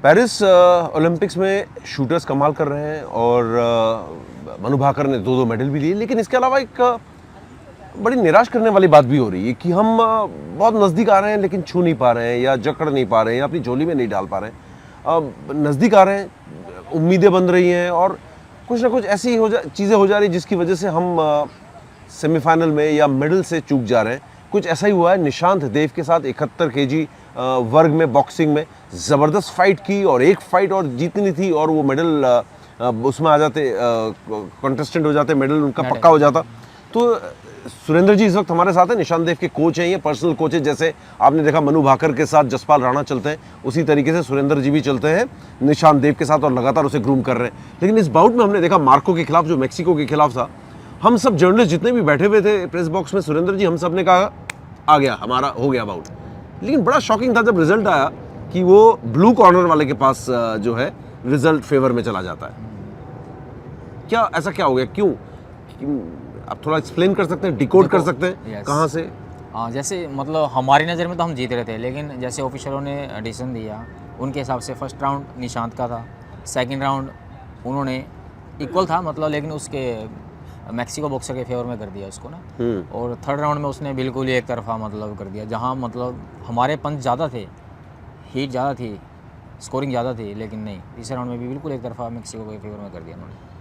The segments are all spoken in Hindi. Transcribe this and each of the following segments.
पेरिस ओलंपिक्स में शूटर्स कमाल कर रहे हैं और मनु भाकर ने 2 मेडल भी लिए, लेकिन इसके अलावा एक बड़ी निराश करने वाली बात भी हो रही है कि हम बहुत नज़दीक आ रहे हैं लेकिन छू नहीं पा रहे हैं या जकड़ नहीं पा रहे हैं या अपनी झोली में नहीं डाल पा रहे हैं। नज़दीक आ रहे हैं, उम्मीदें बन रही हैं और कुछ ना कुछ ऐसी चीज़ें हो जा रही जिसकी वजह से हम सेमीफाइनल में या मेडल से चूक जा रहे हैं। कुछ ऐसा ही हुआ है निशांत देव के साथ। 71 केजी वर्ग में बॉक्सिंग में ज़बरदस्त फाइट की और एक फाइट और जीतनी थी और वो मेडल उसमें आ जाते, कॉन्टेस्टेंट हो जाते, मेडल उनका पक्का हो जाता। तो सुरेंद्र जी इस वक्त हमारे साथ हैं, निशांत देव के कोच हैं, ये पर्सनल कोच है। जैसे आपने देखा मनु भाकर के साथ जसपाल राणा चलते हैं, उसी तरीके से सुरेंद्र जी भी चलते हैं निशांत देव के साथ और लगातार उसे ग्रूम कर रहे हैं। लेकिन इस बाउट में हमने देखा मार्को के खिलाफ, जो मैक्सिको के खिलाफ था, हम सब जर्नलिस्ट जितने भी बैठे हुए थे प्रेस बॉक्स में, सुरेंद्र जी हम सब ने कहा आ गया, हमारा हो गया बाउट। लेकिन बड़ा शॉकिंग था जब रिजल्ट आया कि वो ब्लू कॉर्नर वाले के पास जो है रिजल्ट फेवर में चला जाता है। क्या ऐसा क्या हो गया, क्यों? आप थोड़ा एक्सप्लेन कर सकते हैं, डिकोड कर सकते हैं कहाँ से? हाँ, जैसे मतलब हमारी नज़र में तो हम जीत रहे थे, लेकिन जैसे ऑफिशियलों ने डिसीजन दिया उनके हिसाब से फर्स्ट राउंड निशांत का था, सेकंड राउंड उन्होंने इक्वल था मतलब, लेकिन उसके मैक्सिको बॉक्सर के फेवर में कर दिया उसको ना। और थर्ड राउंड में उसने बिल्कुल ही एक तरफा मतलब कर दिया, जहाँ मतलब हमारे पंच ज़्यादा थे, हीट ज़्यादा थी, स्कोरिंग ज़्यादा थी, लेकिन नहीं, तीसरे राउंड में भी बिल्कुल एक तरफा मैक्सिको के फेवर में कर दिया उन्होंने।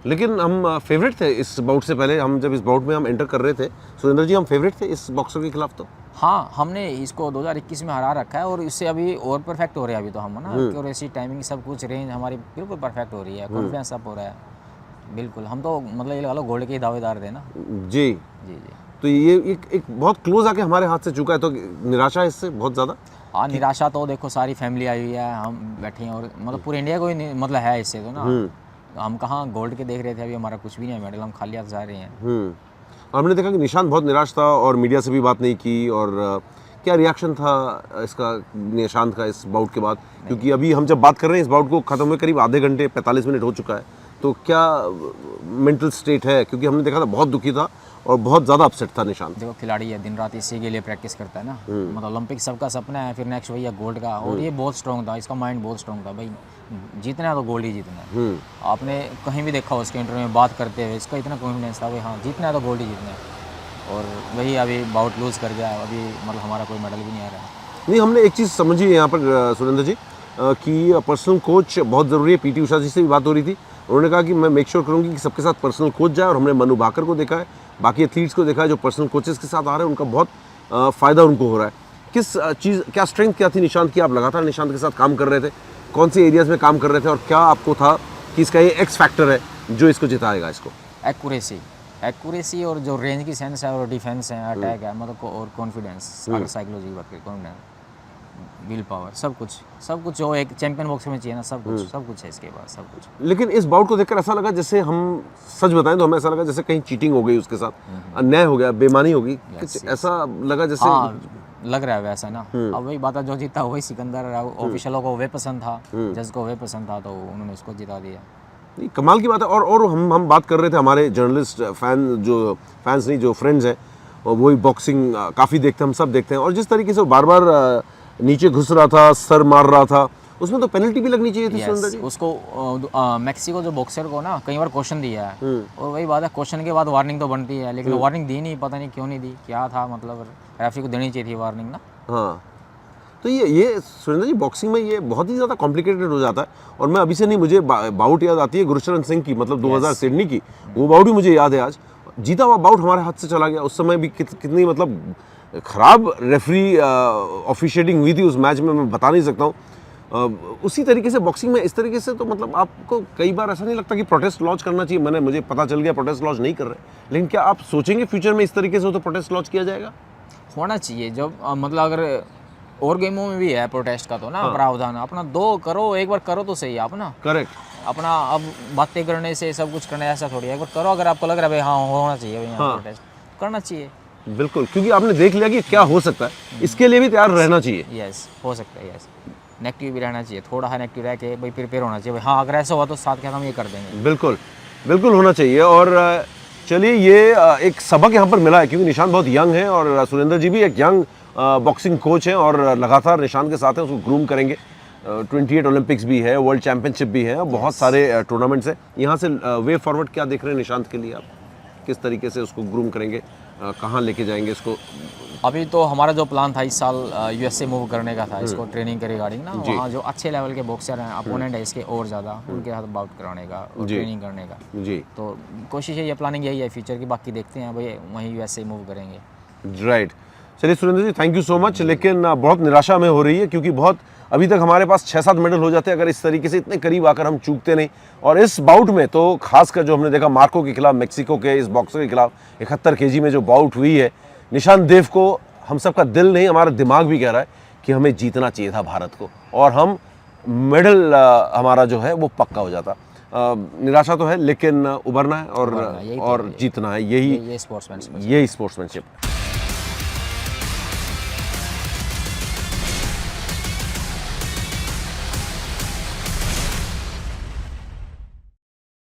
लेकिन हम फेवरेट थे इस बाउट से पहले, हम जब इस बाउट में हम एंटर कर रहे थे सुरेंद्र जी, हम फेवरेट थे इस बॉक्सर के खिलाफ। तो हाँ, हमने इसको 2021 में हरा रखा है और इससे अभी और परफेक्ट हो रहे हैं अभी तो हम ना, एक्यूरेसी, टाइमिंग, सब कुछ रेंज हमारी बिल्कुल परफेक्ट हो रही है, कॉन्फिडेंस अप हो रहा है बिल्कुल। हम तो मतलब ये लगा लो गोल्ड के दावेदार थे ना। जी जी जी। तो ये एक बहुत क्लोज आके हमारे हाथ से चुका है, तो निराशा है इससे बहुत ज़्यादा। हाँ, निराशा तो देखो, सारी फैमिली आई हुई है, हम बैठे हैं और मतलब पूरे इंडिया को ही मतलब है इससे तो ना। हम कहाँ गोल्ड के देख रहे थे, अभी हमारा कुछ भी नहीं है मेडल, हम खाली हाथ जा रहे हैं। और हमने देखा कि निशांत बहुत निराश था और मीडिया से भी बात नहीं की। और क्या रिएक्शन था इसका निशांत का इस बाउट के बाद? क्योंकि अभी हम जब बात कर रहे हैं इस बाउट को ख़त्म हुए करीब आधे घंटे 45 मिनट हो चुका है, तो क्या मेंटल स्टेट है? क्योंकि हमने देखा था बहुत दुखी था और बहुत ज़्यादा अपसेट था निशांत। देखो, खिलाड़ी है, दिन रात इसी के लिए प्रैक्टिस करता है ना, मतलब ओलंपिक सबका सपना है, फिर नेक्स्ट वही है गोल्ड का। और ये बहुत स्ट्रॉन्ग था, इसका माइंड बहुत स्ट्रॉन्ग था, भाई जीतना है तो गोल्ड ही जीतना है। आपने कहीं भी देखा उसके इंटरव्यू में बात करते हुए, इसका इतना कॉन्फिडेंस था भाई, हाँ जीतना है तो गोल्ड ही जीतना है। और वही अभी बाउट लूज़ कर गया, अभी मतलब हमारा कोई मेडल भी नहीं आ रहा है। नहीं, हमने एक चीज़ समझी है यहाँ पर सुरेंद्र जी कि पर्सनल कोच बहुत ज़रूरी है। पीटी उषा जी से भी बात हो रही थी, उन्होंने कहा कि मैं मेक श्योर करूँगी कि सबके साथ पर्सनल कोच जाए। और हमने मनु भाकर को देखा है, बाकी एथलीट्स को देखा है जो पर्सनल कोचेस के साथ आ रहे हैं, उनका बहुत फ़ायदा उनको हो रहा है। किस चीज़, क्या स्ट्रेंथ क्या थी निशांत की? आप लगातार निशांत के साथ काम कर रहे थे, कौन से एरियाज़ में काम कर रहे थे और क्या आपको था कि इसका ये एक्स फैक्टर है जो इसको जिताएगा? इसको एक्यूरेसी और जो रेंज की सेंस है और डिफेंस है, अटैक है, मतलब और कॉन्फिडेंस, अगर साइकोलॉजी की बात करें, कॉन्फिडेंस, विल पावर, सब कुछ जो एक चैंपियन बॉक्सर में चाहिए ना, सब कुछ है इसके पास, सब कुछ। लेकिन इस बाउट को देखकर ऐसा लगा जैसे, हम सच बताएं तो हमें ऐसा लगा जैसे कहीं चीटिंग हो गई उसके साथ, अन्याय हो गया, बेईमानी हो गई, ऐसा लगा जैसे। हाँ, लग रहा है वैसा ना। अब वही बात है, जो जीता वही सिकंदर, ऑफिशियलों को वे पसंद था, जज को वे पसंद था, तो उन्होंने उसको जिता दिया। कमाल की बात है। और हम बात कर रहे थे, हमारे जर्नलिस्ट फैंस नहीं, जो फ्रेंड्स हैं, और वही बॉक्सिंग काफ़ी देखते हैं, हम सब देखते हैं, और जिस तरीके से वो बार बार नीचे घुस रहा था, सर मार रहा था, उसमें तो पेनल्टी भी लगनी चाहिए थी। सुरेंद्र जी, उसको मैक्सिको जो बॉक्सर को ना कई बार क्वेश्चन दिया है, और वही बात है, क्वेश्चन के बाद वार्निंग तो बनती है, लेकिन वार्निंग दी नहीं, पता नहीं क्यों नहीं दी, क्या था मतलब, रेफरी को देनी चाहिए थी वार्निंग ना। हाँ, तो ये सुरेंद्र जी, बॉक्सिंग में ये बहुत ही ज़्यादा कॉम्प्लिकेटेड हो जाता है। और मैं अभी से नहीं, मुझे बाउट याद आती है गुरशरण सिंह की, मतलब 2000 सिडनी की, वो बाउट भी मुझे याद है। आज जीता हुआ बाउट हमारे हाथ से चला गया, उस समय भी कितनी मतलब ख़राब रेफरी ऑफिशिएटिंग हुई थी उस मैच में, मैं बता नहीं सकता हूँ। उसी तरीके से बॉक्सिंग में इस तरीके से, तो मतलब आपको कई बार ऐसा नहीं लगता कि प्रोटेस्ट लॉन्च करना चाहिए? मुझे पता चल गया प्रोटेस्ट लॉन्च नहीं कर रहे, लेकिन क्या आप सोचेंगे फ्यूचर में इस तरीके से हो तो प्रोटेस्ट लॉन्च किया जाएगा? होना चाहिए, जब मतलब अगर और गेमों में भी है प्रोटेस्ट का तो ना प्रावधान, अपना दो करो, एक बार करो तो सही है अपना। करेक्ट। अपना अब बातें करने से सब कुछ करना ऐसा थोड़ी है, एक बार करो, अगर आपको लग रहा है भाई हाँ होना चाहिए भाई, हाँ प्रोटेस्ट करना चाहिए। बिल्कुल, क्योंकि आपने देख लिया कि क्या हो सकता है, इसके लिए भी तैयार रहना चाहिए। यस, हो सकता है, यस, नेगेटिव भी रहना चाहिए, थोड़ा है नेगेटिव रह के भाई प्रिपेयर होना चाहिए भाई, हाँ अगर ऐसा हुआ तो साथ के हम ये कर देंगे। बिल्कुल बिल्कुल होना चाहिए। और चलिए, ये एक सबक यहाँ पर मिला है, क्योंकि निशांत बहुत यंग है और सुरेंद्र जी भी एक यंग बॉक्सिंग कोच हैं और लगातार निशांत के साथ हैं, उसको ग्रूम करेंगे। 28 ओलंपिक्स भी है, वर्ल्ड चैंपियनशिप भी है, बहुत सारे टूर्नामेंट्स हैं। यहाँ से वे फॉरवर्ड क्या देख रहे हैं निशांत के लिए आप? किस तरीके से उसको ग्रूम करेंगे, कहाँ लेके जाएंगे इसको? अभी तो हमारा जो प्लान था इस साल यूएसए मूव करने का था, इसको ट्रेनिंग के रिगार्डिंग ना, वहाँ जो अच्छे लेवल के बॉक्सर हैं, अपोनेंट है इसके और ज़्यादा, उनके साथ बाउट कराने का और ट्रेनिंग करने का। जी, तो कोशिश है, ये प्लानिंग यही है फ्यूचर की, बाकी देखते हैं भाई वहीं यूएसए मूव करेंगे। राइट। चलिए सुरेंद्र जी, थैंक यू सो मच। लेकिन बहुत निराशा में हो रही है, क्योंकि बहुत अभी तक हमारे पास 6-7 मेडल हो जाते हैं अगर इस तरीके से इतने करीब आकर हम चूकते नहीं। और इस बाउट में तो खासकर जो हमने देखा मार्को के खिलाफ, मेक्सिको के इस बॉक्सर के खिलाफ 71 केजी में जो बाउट हुई है, निशांत देव को हम सबका दिल नहीं, हमारा दिमाग भी कह रहा है कि हमें जीतना चाहिए था भारत को, और हम मेडल हमारा जो है वो पक्का हो जाता। निराशा तो है, लेकिन उभरना है और यही जीतना है, यही स्पोर्ट्समैनशिप। यही स्पोर्ट्समैनशिप।